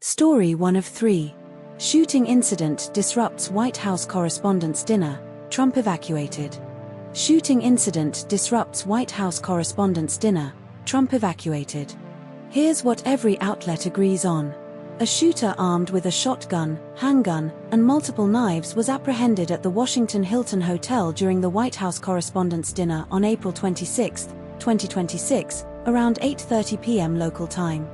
Story 1 of 3. Shooting incident disrupts White House correspondents' dinner, Trump evacuated. Shooting incident disrupts White House correspondents' dinner, Trump evacuated. Here's what every outlet agrees on. A shooter armed with a shotgun, handgun, and multiple knives was apprehended at the Washington Hilton Hotel during the White House correspondents' dinner on April 26, 2026, around 8:30 p.m. local time.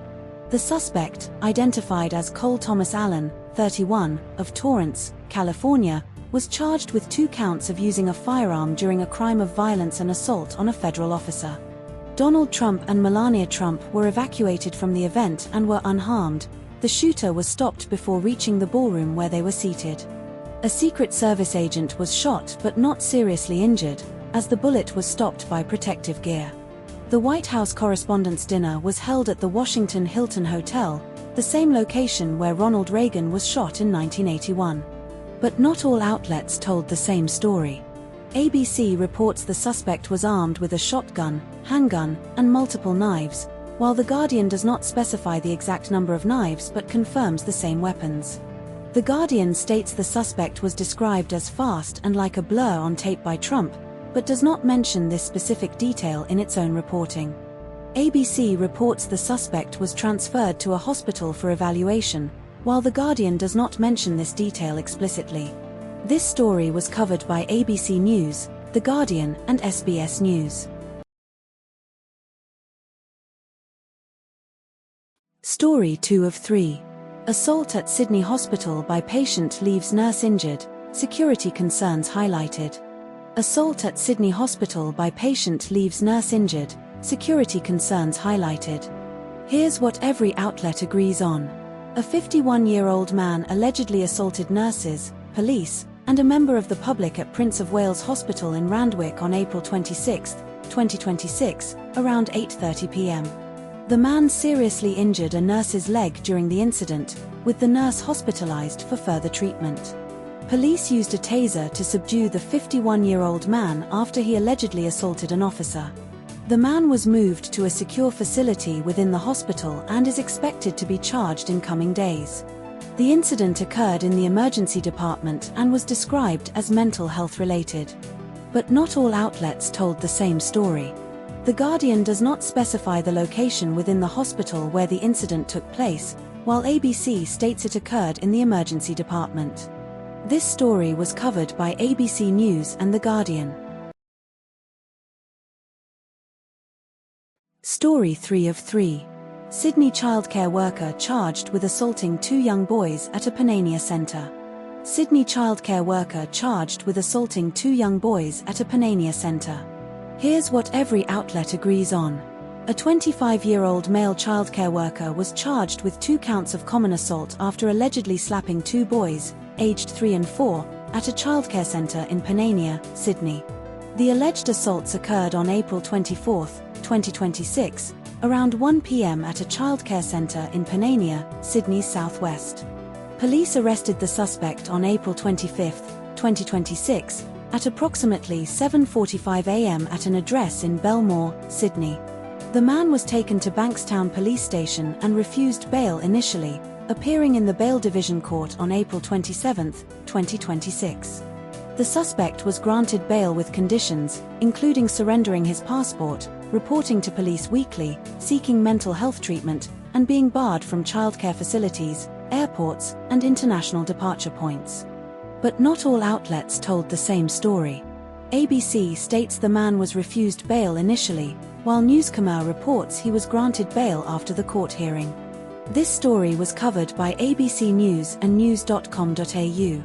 The suspect, identified as Cole Thomas Allen, 31, of Torrance, California, was charged with 2 counts of using a firearm during a crime of violence and assault on a federal officer. Donald Trump and Melania Trump were evacuated from the event and were unharmed. The shooter was stopped before reaching the ballroom where they were seated. A Secret Service agent was shot but not seriously injured, as the bullet was stopped by protective gear. The White House correspondents' dinner was held at the Washington Hilton Hotel, the same location where Ronald Reagan was shot in 1981. But not all outlets told the same story. ABC reports the suspect was armed with a shotgun, handgun, and multiple knives, while The Guardian does not specify the exact number of knives but confirms the same weapons. The Guardian states the suspect was described as fast and like a blur on tape by Trump, but does not mention this specific detail in its own reporting. ABC reports the suspect was transferred to a hospital for evaluation, while The Guardian does not mention this detail explicitly. This story was covered by ABC News, The Guardian, and SBS News. Story 2 of 3. Assault at Sydney Hospital by patient leaves nurse injured, security concerns highlighted. Assault at Sydney Hospital by patient leaves nurse injured, security concerns highlighted. Here's what every outlet agrees on. A 51-year-old man allegedly assaulted nurses, police, and a member of the public at Prince of Wales Hospital in Randwick on April 26, 2026, around 8:30 p.m. The man seriously injured a nurse's leg during the incident, with the nurse hospitalized for further treatment. Police used a taser to subdue the 51-year-old man after he allegedly assaulted an officer. The man was moved to a secure facility within the hospital and is expected to be charged in coming days. The incident occurred in the emergency department and was described as mental health related. But not all outlets told the same story. The Guardian does not specify the location within the hospital where the incident took place, while ABC states it occurred in the emergency department. This story was covered by ABC News and The Guardian. Story 3 of 3. Sydney childcare worker charged with assaulting 2 young boys at a Panania centre. Sydney childcare worker charged with assaulting 2 young boys at a Panania centre. Here's what every outlet agrees on. A 25-year-old male childcare worker was charged with 2 counts of common assault after allegedly slapping 2 boys, aged 3 and 4, at a childcare centre in Panania, Sydney. The alleged assaults occurred on April 24, 2026, around 1 p.m. at a childcare centre in Panania, Sydney's southwest. Police arrested the suspect on April 25, 2026, at approximately 7:45 a.m. at an address in Belmore, Sydney. The man was taken to Bankstown Police Station and refused bail initially, appearing in the Bail Division Court on April 27, 2026. The suspect was granted bail with conditions, including surrendering his passport, reporting to police weekly, seeking mental health treatment, and being barred from childcare facilities, airports, and international departure points. But not all outlets told the same story. ABC states the man was refused bail initially, while Newscomer reports he was granted bail after the court hearing. This story was covered by ABC News and news.com.au.